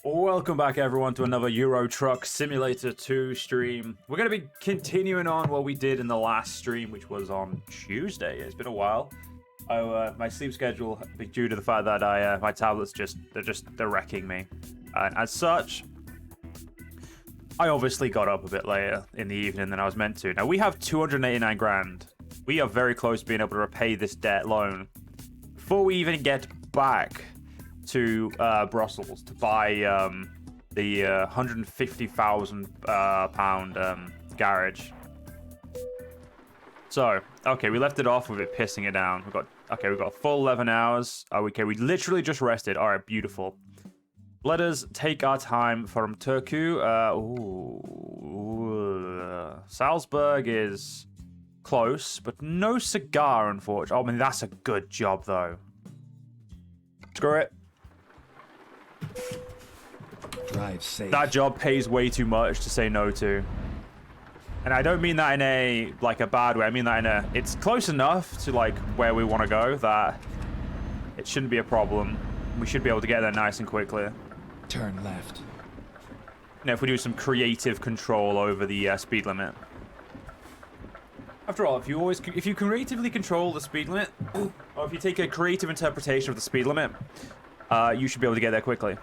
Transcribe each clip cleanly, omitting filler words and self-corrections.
Welcome back, everyone, to another Euro Truck Simulator 2 stream. We're going to be continuing on what we did in the last stream, which was on Tuesday. It's been a while. My sleep schedule, due to the fact that my tablets they're wrecking me. And as such, I obviously got up a bit later in the evening than I was meant to. Now, we have 289 grand. We are very close to being able to repay this debt loan before we even get back to Brussels to buy the 150,000 pound garage. So, okay, we left it off with it pissing it down. We've got a full 11 hours. Okay, we literally just rested. All right, beautiful. Let us take our time from Turku. Salzburg is close, but no cigar, unfortunately. Oh, I mean, that's a good job, though. Screw it. Drive safe. That job pays way too much to say no to. And I don't mean that in a bad way. I mean that in a, it's close enough to like where we want to go that it shouldn't be a problem. We should be able to get there nice and quickly. Turn left. You know, if we do some creative control over the speed limit. After all, if you creatively control the speed limit, or if you take a creative interpretation of the speed limit, you should be able to get there quickly.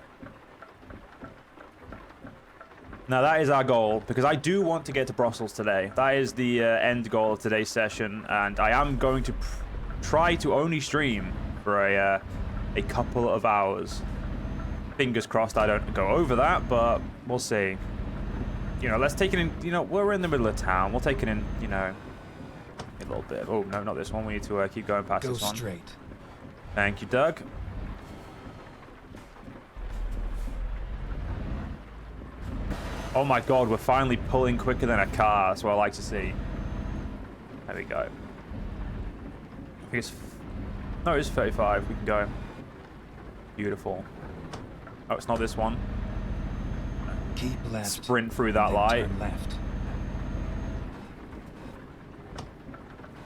Now, that is our goal, because I do want to get to Brussels today. That is the end goal of today's session, and I am going to try to only stream for a couple of hours. Fingers crossed I don't go over that, but we'll see. You know, let's take it in, you know, we're in the middle of town. We'll take it in, you know, a little bit. Oh, no, not this one. We need to keep going past this one. Go straight. Thank you, Doug. Oh my god, we're finally pulling quicker than a car. That's what I like to see. There we go. I think it's... No, it's 35. We can go. Beautiful. Oh, it's not this one. Keep left. Sprint through that light. Turn left.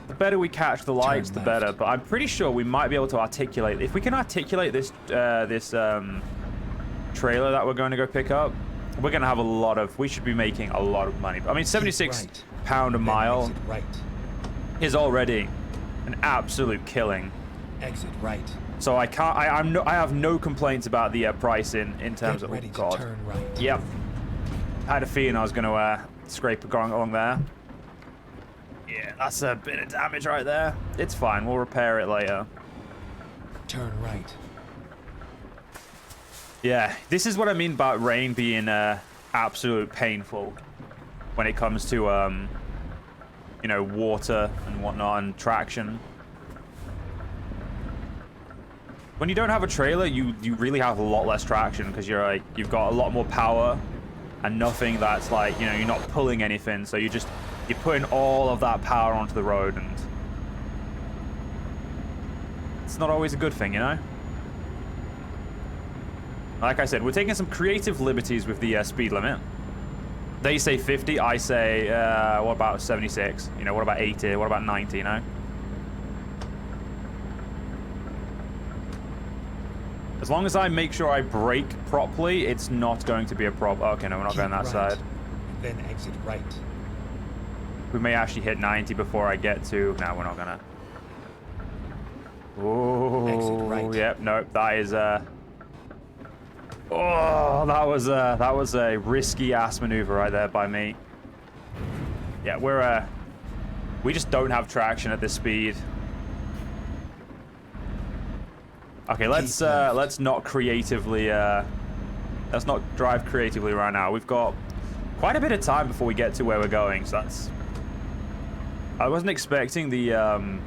The better we catch the lights, the better. But I'm pretty sure we might be able to articulate... If we can articulate this trailer that we're going to go pick up, we're going to have a lot of... We should be making a lot of money. I mean, 76 pound a mile is already an absolute killing. Exit right. So I can't... I have no complaints about the pricing in terms of... Oh, God. Turn right. Yep. I had a feeling I was going to scrape going along there. Yeah, that's a bit of damage right there. It's fine. We'll repair it later. Turn right. Yeah, this is what I mean about rain being absolute painful when it comes to, you know, water and whatnot and traction. When you don't have a trailer, you really have a lot less traction because you've got a lot more power and nothing that's like, you know, you're not pulling anything. So you're putting all of that power onto the road, and it's not always a good thing, you know? Like I said, we're taking some creative liberties with the speed limit. They say 50, I say, what about 76? You know, what about 80? What about 90, you know? As long as I make sure I brake properly, it's not going to be a problem. Okay, no, we're not going that side. Then exit right. We may actually hit 90 before I get to... No, we're not gonna. Oh, exit right. Yep, nope, that is... Oh, that was a risky ass maneuver right there by me. Yeah, we just don't have traction at this speed. Okay, let's not creatively let's not drive creatively right now. We've got quite a bit of time before we get to where we're going, so that's... I wasn't expecting the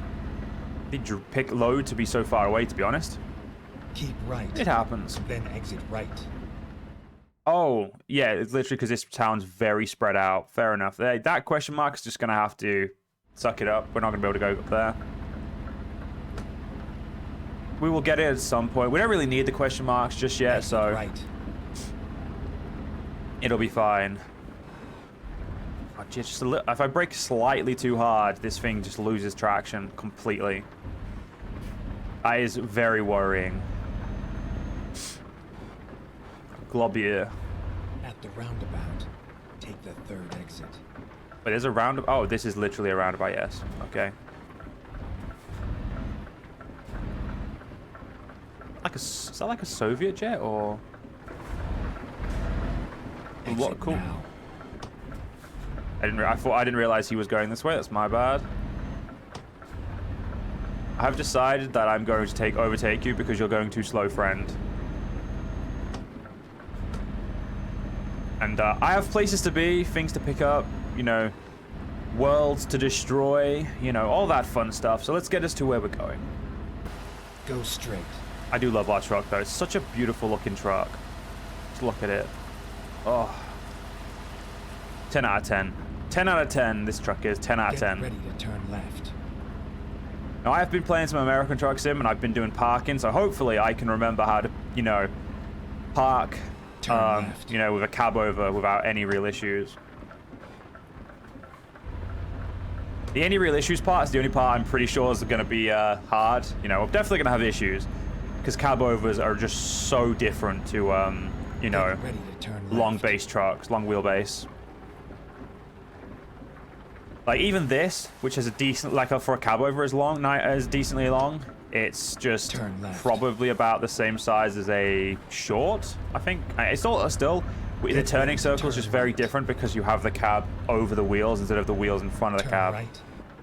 pick load to be so far away, to be honest. Keep right. It happens. Then exit right. Oh, yeah, it's literally because this town's very spread out. Fair enough. That question mark is just going to have to suck it up. We're not going to be able to go up there. We will get it at some point. We don't really need the question marks just yet, exit so... right. It'll be fine. Oh, just if I brake slightly too hard, this thing just loses traction completely. That is very worrying. Globier. At the roundabout, take the third exit. But there's a roundabout. Oh, this is literally a roundabout, yes. Okay. Is that like a Soviet jet or? Exit What? Cool. now. I didn't realize he was going this way. That's my bad. I have decided that I'm going to overtake you because you're going too slow, friend. And I have places to be, things to pick up, you know, worlds to destroy, you know, all that fun stuff. So let's get us to where we're going. Go straight. I do love our truck, though. It's such a beautiful looking truck. Just look at it. Oh. 10 out of 10. 10 out of 10, this truck is. 10 out of 10. Get ready to turn left. Now, I have been playing some American Truck Sim, and I've been doing parking, so hopefully I can remember how to, you know, park, you know, with a cab over without any real issues. The any real issues part is the only part I'm pretty sure is going to be hard. You know, I'm definitely going to have issues, because cab overs are just so different to, you know, Get ready to turn left. long base trucks, long wheelbase. Like even this, which is a decent, like for a cab over as decently long, it's just Turn left. probably about the same size as a short. I think it's all still. The Get turning ready to circle is turn just very right. different because you have the cab over the wheels instead of the wheels in front of the Turn cab. right,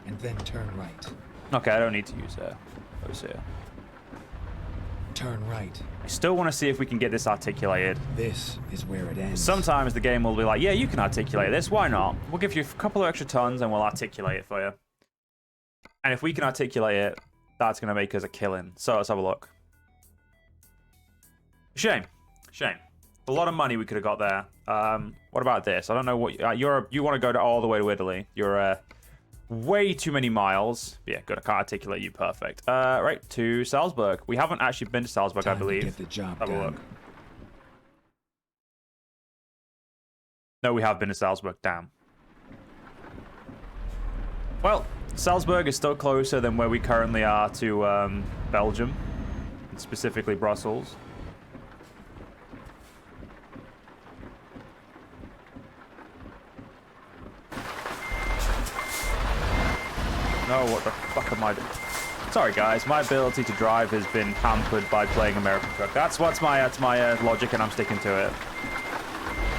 and then turn right. Okay, I don't need to use those here. Turn right. I still want to see if we can get this articulated. This is where it ends. Sometimes the game will be like, yeah, you can articulate this. Why not? We'll give you a couple of extra tons and we'll articulate it for you. And if we can articulate it, that's going to make us a killing. So let's have a look. Shame. Shame. A lot of money we could have got there. What about this? I don't know what... you want to go all the way to Italy. You're way too many miles. Yeah, good. I can't articulate you perfect. Right, to Salzburg. We haven't actually been to Salzburg, I Time to believe. get the job Have a done. look. No, we have been to Salzburg. Damn. Well, Salzburg is still closer than where we currently are to Belgium, and specifically Brussels. No, what the fuck am I doing? Sorry, guys. My ability to drive has been hampered by playing American Truck. That's my logic, and I'm sticking to it.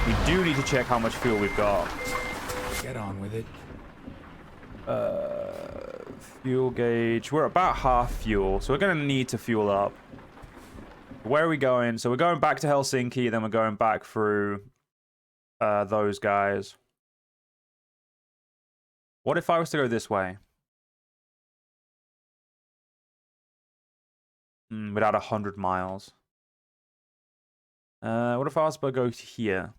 We do need to check how much fuel we've got. Get on with it. Fuel gauge. We're about half fuel, so we're going to need to fuel up. Where are we going? So we're going back to Helsinki, then we're going back through those guys. What if I was to go this way? Without 100 miles. What if I was to go here?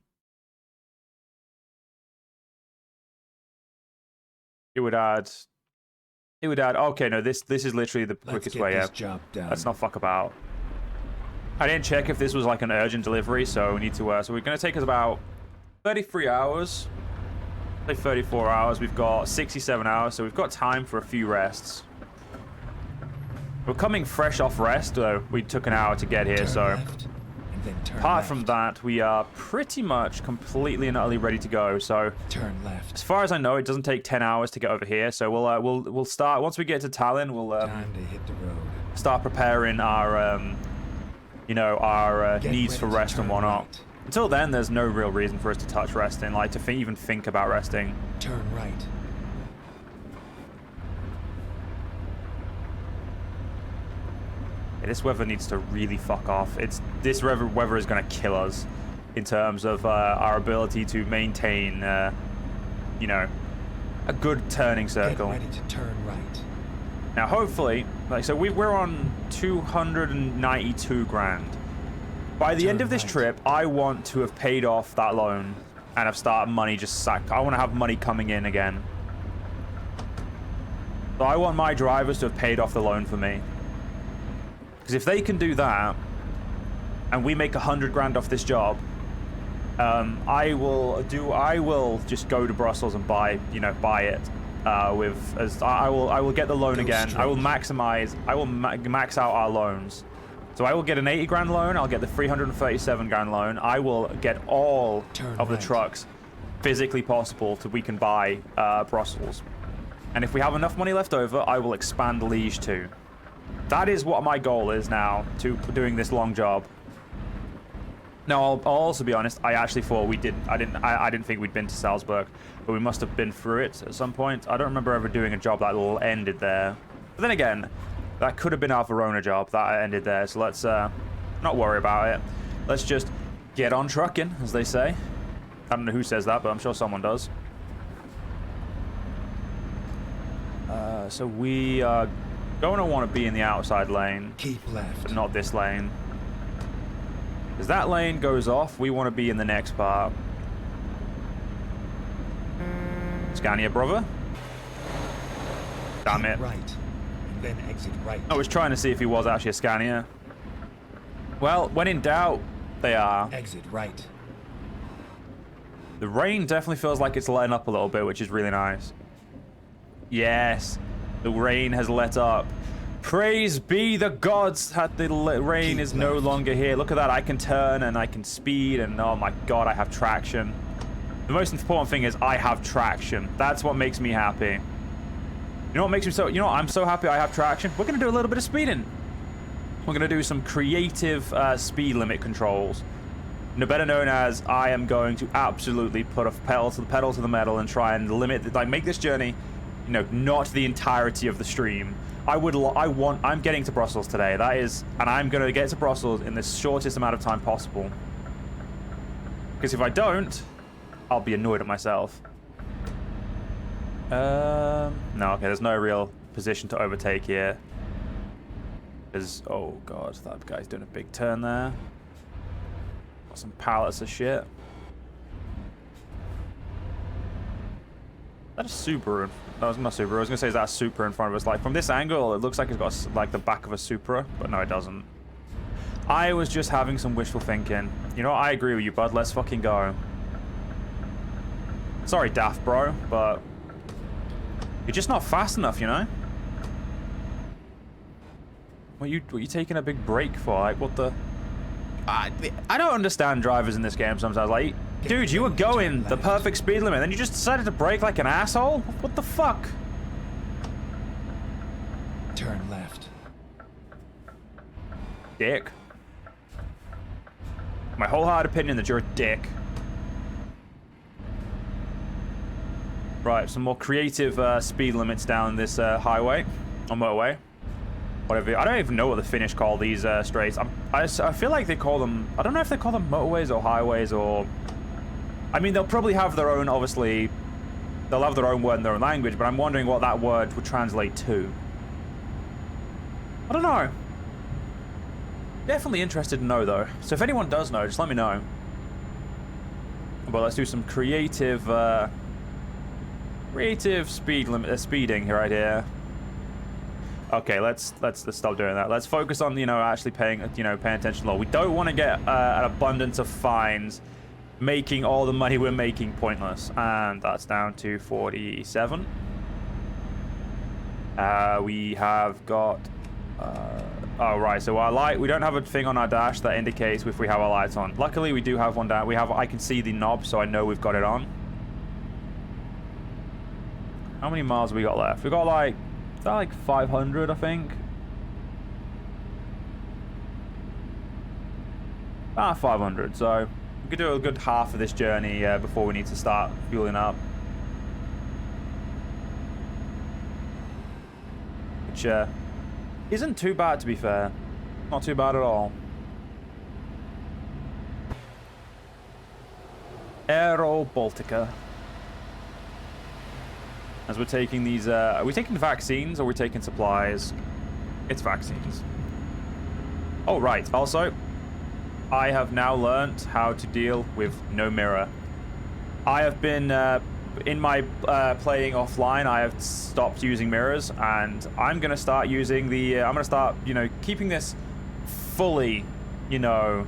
It would add. Okay, no, this is literally the quickest way. Let's Yeah, get this job done. let's not fuck about. I didn't check if this was like an urgent delivery, so we need to. So we're gonna take us about 33 hours. Say 34 hours. We've got 67 hours, so we've got time for a few rests. We're coming fresh off rest, though. We took an hour to get here, Turn so left, and then turn apart left. from that, we are pretty much completely and utterly ready to go. So Turn left. as far as I know, it doesn't take 10 hours to get over here. So we'll start once we get to Tallinn. We'll Time to hit the road. start preparing our you know, our Get needs for ready to rest and turn whatnot. right. Until then, there's no real reason for us to touch resting, like to even think about resting. Turn right. Yeah, this weather needs to really fuck off. This weather is going to kill us in terms of our ability to maintain, you know, a good turning Get circle. ready to turn right. Now, hopefully, like so, we're on 292 grand. By the end Turn of this right. trip, I want to have paid off that loan and have started money just sack. I want to have money coming in again. So I want my drivers to have paid off the loan for me. Because if they can do that, and we make 100 grand off this job, I will just go to Brussels and buy it. I will get the loan Go again. I will straight. max out our loans, So I will get an 80 grand loan. I'll get the 337 grand loan. I will get all of the trucks physically possible so we can buy Brussels. And if we have enough money left over, I will expand Liege too. That is what my goal is now to doing this long job. Now, I'll also be honest. I actually thought we didn't. I didn't think we'd been to Salzburg, but we must have been through it at some point. I don't remember ever doing a job that ended there. But then again, that could have been our Verona job that ended there. So let's not worry about it. Let's just get on trucking, as they say. I don't know who says that, but I'm sure someone does. So we are going to want to be in the outside lane. Keep left. But not this lane. As that lane goes off, we want to be in the next part. Scania, brother. Damn it. Right. And then exit right. I was trying to see if he was actually a Scania. Well, when in doubt, they are. Exit right. The rain definitely feels like it's letting up a little bit, which is really nice. Yes, the rain has let up. Praise be the gods that the rain is no longer here. Look at that. I can turn and I can speed and oh my god, I have traction. The most important thing is I have traction. That's what makes me happy. You know what makes me so... You know what? I'm so happy I have traction. We're going to do a little bit of speeding. We're going to do some creative speed limit controls. Better known as I am going to absolutely put a pedal to the metal and try and limit... Like, make this journey, you know, not the entirety of the stream. I'm getting to Brussels today. That is... And I'm going to get to Brussels in the shortest amount of time possible. Because if I don't... I'll be annoyed at myself. No, okay, there's no real position to overtake here. There's, oh god, that guy's doing a big turn there. Got some pallets of shit. Is that a Subaru? No, it's not a Subaru. I was gonna say, is that a Supra in front of us? Like, from this angle, it looks like it's got like the back of a Supra, but no, it doesn't. I was just having some wishful thinking. You know what? I agree with you, bud. Let's fucking go. Sorry, Daft Bro, but you're just not fast enough, you know? What you taking a big break for? Like, what the... I don't understand drivers in this game sometimes. Like, dude, you were going the perfect speed limit, then you just decided to brake like an asshole? What the fuck? Turn left. Dick. My wholehearted opinion that you're a dick. Right, some more creative speed limits down this highway, or motorway. Whatever. I don't even know what the Finnish call these straights. I feel like they call them... I don't know if they call them motorways or highways or... I mean, they'll probably have their own, obviously... They'll have their own word in their own language, but I'm wondering what that word would translate to. I don't know. Definitely interested to know, though. So if anyone does know, just let me know. But let's do some creative... creative speed limit, speeding right here. Okay, let's stop doing that. Let's focus on, you know, actually paying attention to law. We don't want to get an abundance of fines, making all the money we're making pointless. And that's down to 47. We have got. Oh right, so our light. We don't have a thing on our dash that indicates if we have our lights on. Luckily, we do have one down. I can see the knob, so I know we've got it on. How many miles have we got left? We got like, is that like 500, I think? About 500, so we could do a good half of this journey before we need to start fueling up. Which isn't too bad, to be fair. Not too bad at all. Aero Baltica. As we're taking these, are we taking vaccines or are we taking supplies? It's vaccines. Oh, right. Also, I have now learnt how to deal with no mirror. I have been, in my playing offline, I have stopped using mirrors, and I'm going to start using the, I'm going to start, you know, keeping this fully, you know,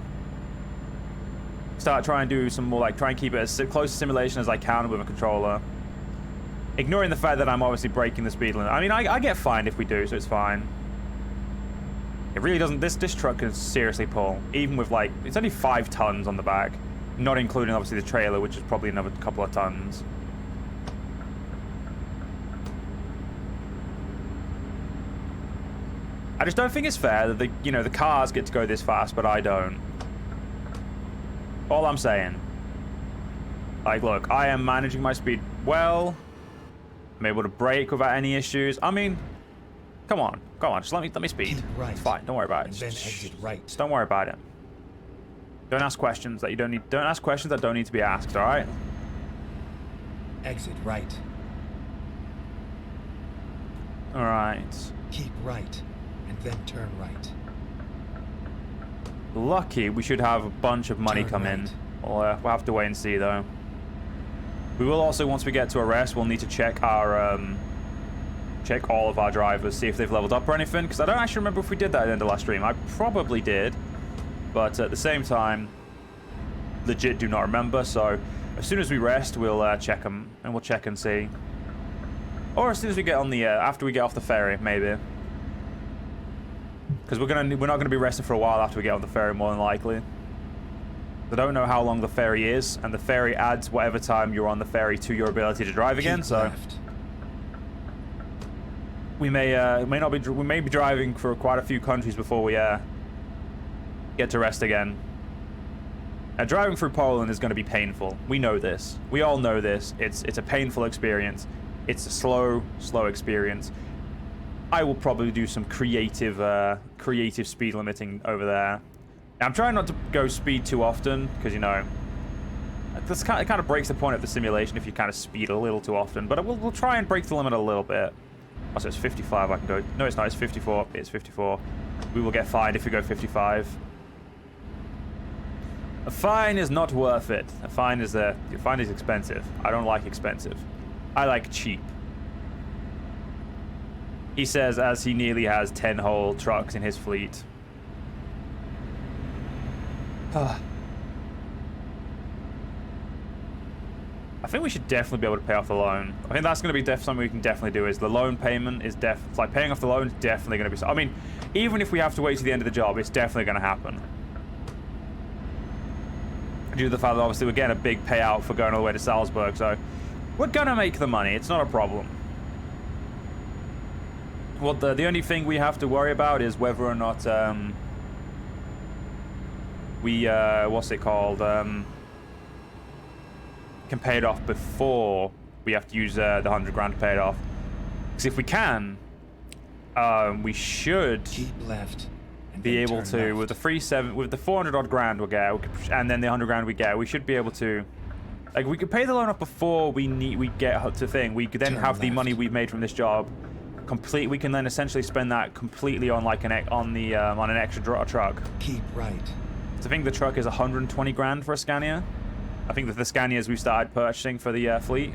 start trying to do some more, like, try and keep it as close to simulation as I can with a controller. Ignoring the fact that I'm obviously breaking the speed limit. I mean, I get fined if we do, so it's fine. It really doesn't. This truck can seriously pull, even with like it's only 5 tons on the back, not including obviously the trailer, which is probably another couple of tons. I just don't think it's fair that the cars get to go this fast, but I don't. All I'm saying. Like, look, I am managing my speed well. I'm able to brake without any issues. I mean, come on, just let me speed. Keep right. It's fine. Don't worry about it. And then exit right. Just don't worry about it. Don't ask questions that you don't need. Don't ask questions that don't need to be asked. All right. Exit right. All right. Keep right, and then turn right. Lucky we should have a bunch of money Turn come in. right. We'll have to wait and see though. We will also, once we get to arrest, we'll need to check our check all of our drivers, see if they've leveled up or anything. Because I don't actually remember if we did that at the end of last stream. I probably did, but at the same time, legit do not remember. So as soon as we rest, we'll check them and we'll check and see. Or as soon as we get on the after we get off the ferry, maybe. Because we're not gonna be resting for a while after we get on the ferry, more than likely. I don't know how long the ferry is, and the ferry adds whatever time you're on the ferry to your ability to drive again. Keep So left. we may be driving for quite a few countries before we get to rest again. Driving through Poland is going to be painful. We know this. We all know this. It's a painful experience. It's a slow experience. I will probably do some creative speed limiting over there. I'm trying not to go speed too often because, you know, it kind of breaks the point of the simulation if you kind of speed a little too often. But we'll try and break the limit a little bit. Also, it's 55. I can go. No, it's not. It's 54. It's 54. We will get fined if we go 55. A fine is not worth it. A fine is expensive. I don't like expensive. I like cheap. He says as he nearly has 10 whole trucks in his fleet. I think we should definitely be able to pay off the loan. I think that's going to be something we can definitely do. Is the loan payment is like paying off the loan is definitely going to be. I mean, even if we have to wait to the end of the job, it's definitely going to happen. Due to the fact that obviously we're getting a big payout for going all the way to Salzburg, so we're going to make the money. It's not a problem. What the only thing we have to worry about is whether or not we what's it called? Can pay it off before we have to use the 100 grand to pay it off. Because if we can, we should Keep left. And be then able turn to left. with the 400 odd grand we get, and then the 100 grand we get, we should be able to. Like, we could pay the loan off before we get to thing. We could then Turn have the left. money we've made from this job complete. We can then essentially spend that completely on like an extra truck. Keep right. So I think the truck is 120 grand for a Scania. I think that the Scanias we started purchasing for the fleet.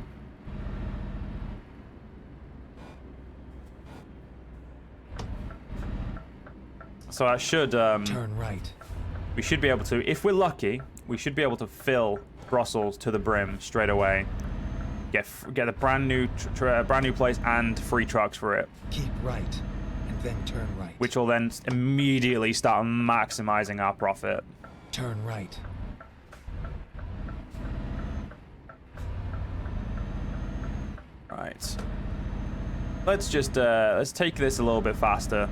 So I should Turn right. we should be able to, if we're lucky, we should be able to fill Brussels to the brim straight away. Get a brand new place and free trucks for it, Keep right. And then turn right. which will then immediately start maximizing our profit. Turn right. Right. Let's just let's take this a little bit faster.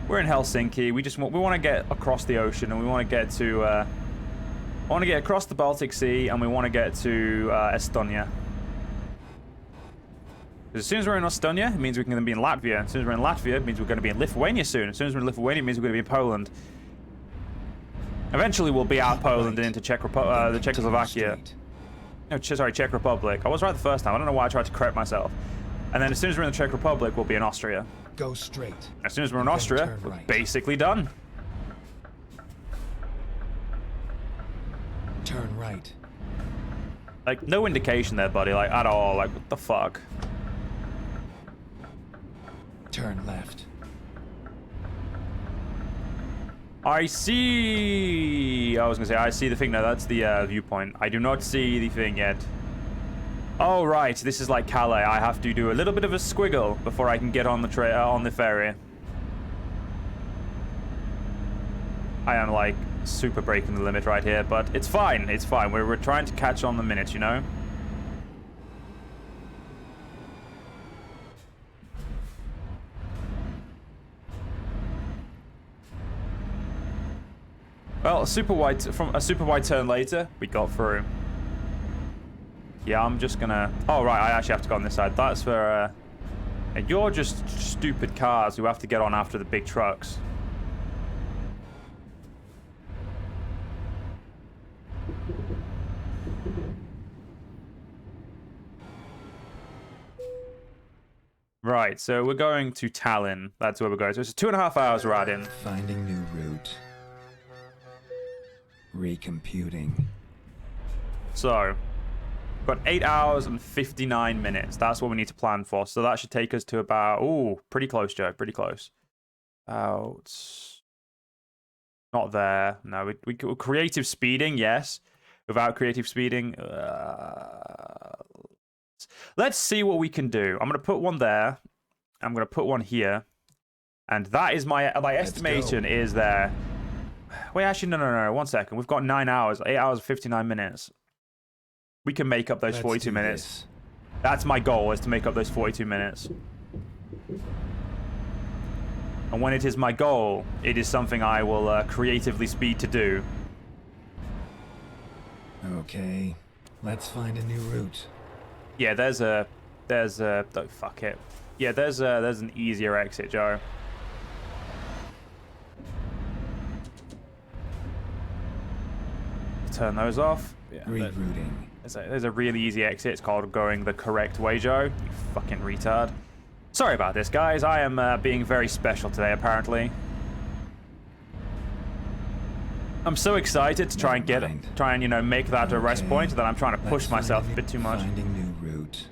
We're in Helsinki. We want to get across the ocean, and we want to get to across the Baltic Sea, and we want to get to Estonia. As soon as we're in Estonia, it means we can then be in Latvia. As soon as we're in Latvia, it means we're going to be in Lithuania soon. As soon as we're in Lithuania, it means we're going to be in Poland. Eventually, we'll be out of Poland and into the Czechoslovakia. No, sorry, Czech Republic. I was right the first time. I don't know why I tried to correct myself. And then as soon as we're in the Czech Republic, we'll be in Austria. Go straight. As soon as we're in Then Austria, turn we're right. basically done. Turn right. Like, no indication there, buddy. Like, at all. Like, what the fuck? Turn left. I see. I was gonna say I see the thing. No, that's the viewpoint. I do not see the thing yet. Oh right, this is like Calais. I have to do a little bit of a squiggle before I can get on the ferry. I am like super breaking the limit right here, but it's fine. It's fine. We're trying to catch on the minutes, you know? Well, a super wide turn later, we got through. Yeah, I'm just gonna... Oh, right, I actually have to go on this side. That's for... You're just stupid cars who have to get on after the big trucks. Right, so we're going to Tallinn. That's where we're going. So it's 2.5 hours we're at in. Finding new route. Recomputing. So, got 8 hours and 59 minutes. That's what we need to plan for. So that should take us to about... Ooh, pretty close, Joe. Pretty close. About... Not there. No, we creative speeding, yes. Without creative speeding... Let's see what we can do. I'm going to put one there. I'm going to put one here. And that is my estimation is there... Wait, actually, no. 1 second. We've got 9 hours. 8 hours and 59 minutes. We can make up those 42 minutes. That's my goal, is to make up those 42 minutes. And when it is my goal, it is something I will creatively speed to do. Okay, let's find a new route. Yeah, there's a... Oh, fuck it. Yeah, there's an easier exit, Joe. Turn those off. Yeah, rerouting. There's a really easy exit. It's called going the correct way, Joe. You fucking retard. Sorry about this, guys. I am being very special today, apparently. I'm so excited to try and you know, make that a rest point that I'm trying to push myself a bit too much. Finding new route.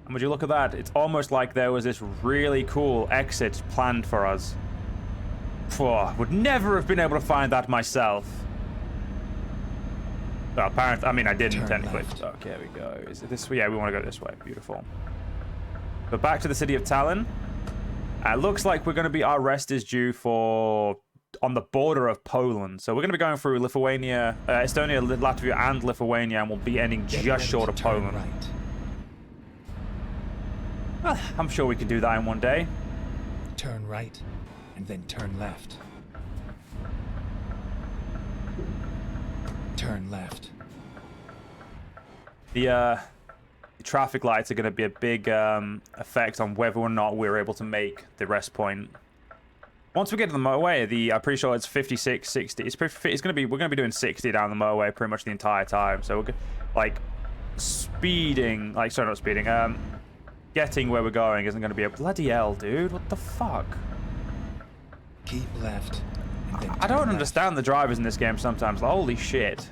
And would you look at that? It's almost like there was this really cool exit planned for us. Would never have been able to find that myself. Well, apparently, I mean, I didn't technically. Okay, here we go. Is it this way? Yeah, we want to go this way. Beautiful. But back to the city of Tallinn. Looks like we're going to be... Our rest is due for... on the border of Poland. So we're going to be going through Lithuania, Estonia, Latvia, and Lithuania, and we'll be ending just short of Poland. Right. Well, I'm sure we can do that in one day. Turn right. And then turn left. Turn left. The traffic lights are going to be a big effect on whether or not we're able to make the rest point. Once we get to the motorway, I'm pretty sure it's 56, 60. We're going to be doing 60 down the motorway pretty much the entire time. So we're like speeding, like sorry, not speeding. Getting where we're going isn't going to be a bloody hell, dude. What the fuck? Keep left. I don't understand the drivers in this game sometimes. Like, holy shit.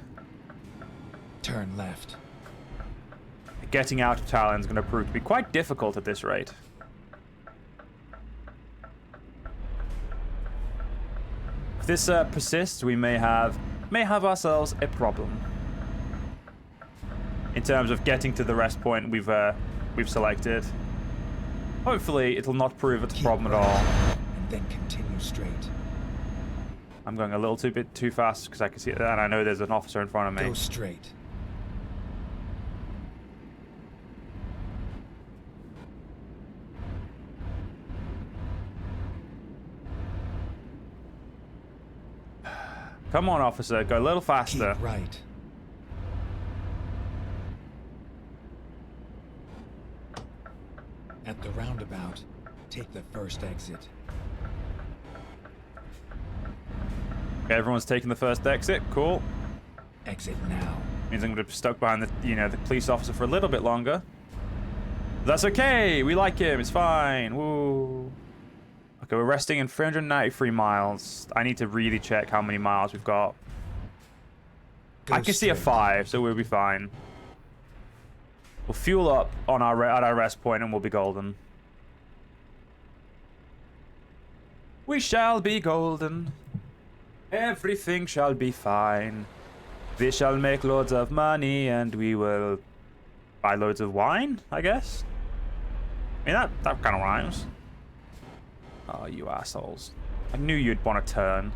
Turn left. Getting out of Tallinn is going to prove to be quite difficult at this rate. If this persists, we may have ourselves a problem. In terms of getting to the rest point we've selected. Hopefully, it'll not prove it's a problem at all. And then continue straight. I'm going a little bit too fast because I can see it, and I know there's an officer in front of me. Go straight. Come on, officer, go a little faster. Keep right. At the roundabout, take the first exit. Okay, everyone's taking the first exit. Cool. Exit now. Means I'm going to be stuck behind the police officer for a little bit longer. That's okay. We like him. It's fine. Woo. Okay, we're resting in 393 miles. I need to really check how many miles we've got. I can see a 5, so we'll be fine. We'll fuel up on at our rest point and we'll be golden. We shall be golden. Everything shall be fine. We shall make loads of money and we will buy loads of wine, I guess. I mean, that kind of rhymes. Oh, you assholes. I knew you'd want to turn.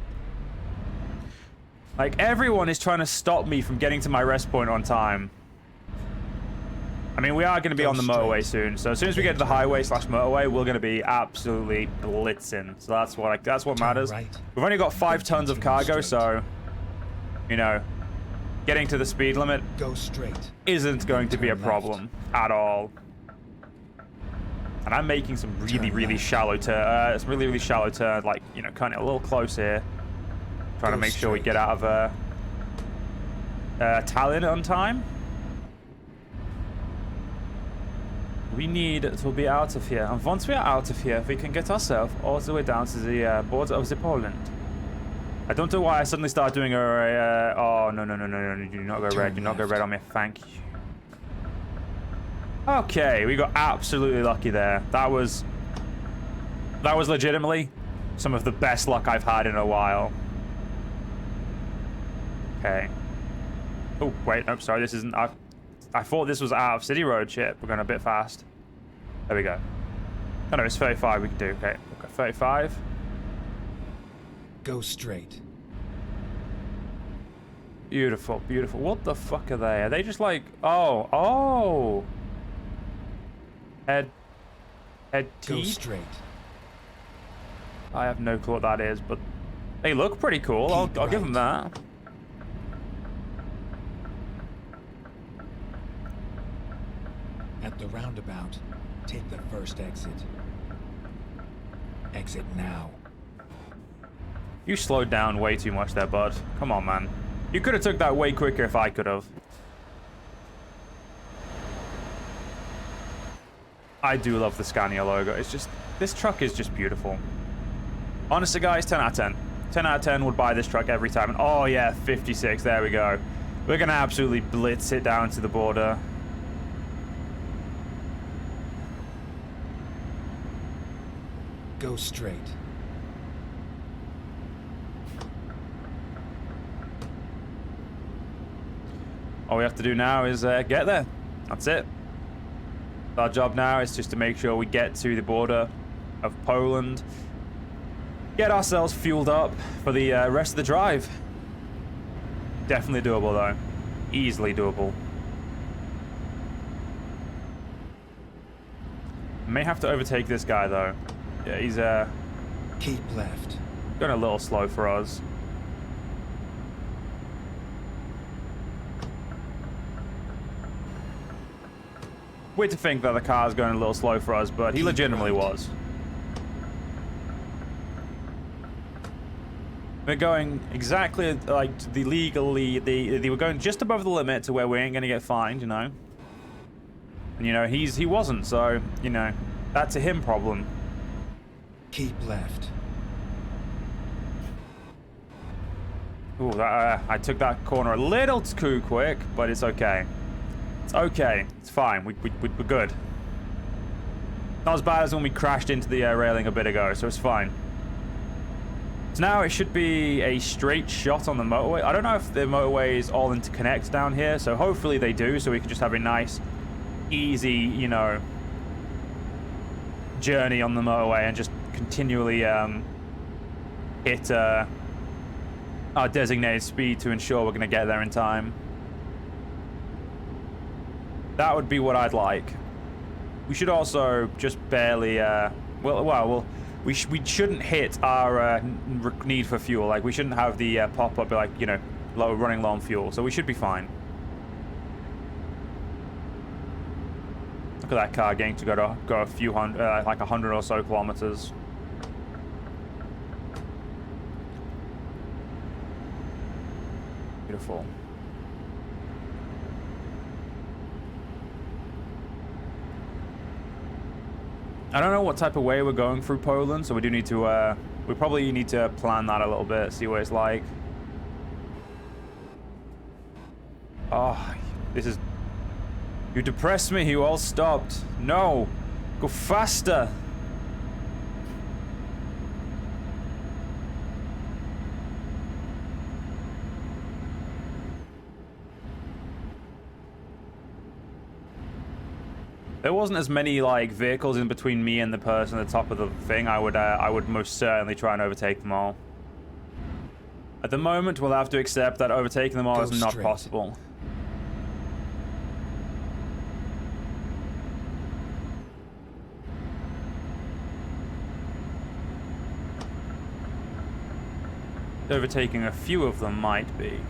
Like, everyone is trying to stop me from getting to my rest point on time. I mean, we are going to be on the motorway soon, so as soon as we get to the highway / motorway, we're going to be absolutely blitzing. So that's what matters. Right. We've only got 5 tons of cargo, so, you know, getting to the speed limit Go straight. isn't going to be a problem at all. And I'm making some really shallow turn, really shallow turn, like, you know, kind of a little close here. Trying to make sure we get out of Tallinn on time. We need to be out of here, and once we are out of here, we can get ourselves all the way down to the border of the Poland. I don't know why I suddenly start doing oh, no, do not go red, do not go red on me, thank you. Okay, we got absolutely lucky there. That was legitimately some of the best luck I've had in a while. Okay. Oh, wait, no, sorry, this isn't... I thought this was out of City Road. Shit, we're going a bit fast. There we go. Oh no, it's 35 we can do. Okay, 35. Go straight. Beautiful, beautiful. What the fuck are they? Are they just like... Oh. Head Go teeth? straight. I have no clue what that is, but they look pretty cool. I'll give them that. At the roundabout, take the first exit. Exit now. You slowed down way too much there, bud. Come on, man. You could have took that way quicker if I could have. I do love the Scania logo. It's just... This truck is just beautiful. Honestly, guys, 10 out of 10. 10 out of 10 would buy this truck every time. And oh, yeah, 56. There we go. We're going to absolutely blitz it down to the border. Go straight. All we have to do now is get there. That's it. Our job now is just to make sure we get to the border of Poland. Get ourselves fueled up for the rest of the drive. Definitely doable, though. Easily doable. May have to overtake this guy, though. Yeah, he's Keep left. going a little slow for us. Weird to think that the car's going a little slow for us, but he legitimately was. We're going exactly like the legally, they were going just above the limit to where we ain't gonna get fined, you know. And you know, he wasn't, so you know, that's a him problem. Keep left. Ooh, I took that corner a little too quick, but it's okay. It's okay. It's fine. We're good. Not as bad as when we crashed into the railing a bit ago, so it's fine. So now it should be a straight shot on the motorway. I don't know if the motorway is all interconnect down here, so hopefully they do, so we can just have a nice, easy, you know, journey on the motorway and just continually hit our designated speed to ensure we're going to get there in time. That would be what I'd like. We should also just barely, we shouldn't hit our need for fuel. Like, we shouldn't have the pop-up, like, you know, running low on fuel. So we should be fine. Look at that car getting to go a few hundred, like 100 or so kilometers. Beautiful. I don't know what type of way we're going through Poland, so we do need to, we probably need to plan that a little bit, see what it's like. Oh, this is... You depressed me, you all stopped. No, go faster. there wasn't as many like vehicles in between me and the person at the top of the thing, I would most certainly try and overtake them all. At the moment, we'll have to accept that overtaking them all is not possible. Overtaking a few of them might be.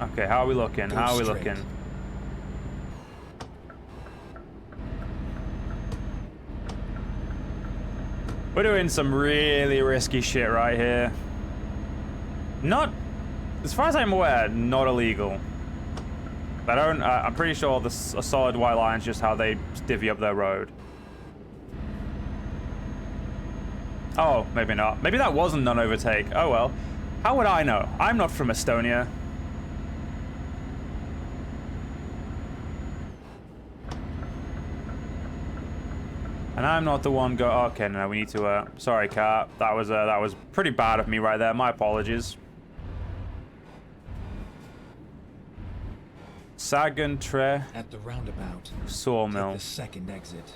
Okay, how are we looking? How are we looking? We're doing some really risky shit right here. Not, as far as I'm aware, not illegal. I'm pretty sure a solid white line's just how they divvy up their road. Oh, maybe not. Maybe that wasn't non-overtake. Oh well. How would I know? I'm not from Estonia. And I'm not the one okay, no, we need to, sorry, car. That was pretty bad of me right there. My apologies. Sagantre. At the roundabout. Sawmill. Take the second exit.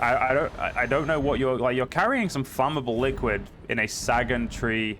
I don't know what you're carrying some flammable liquid in a Sagan tree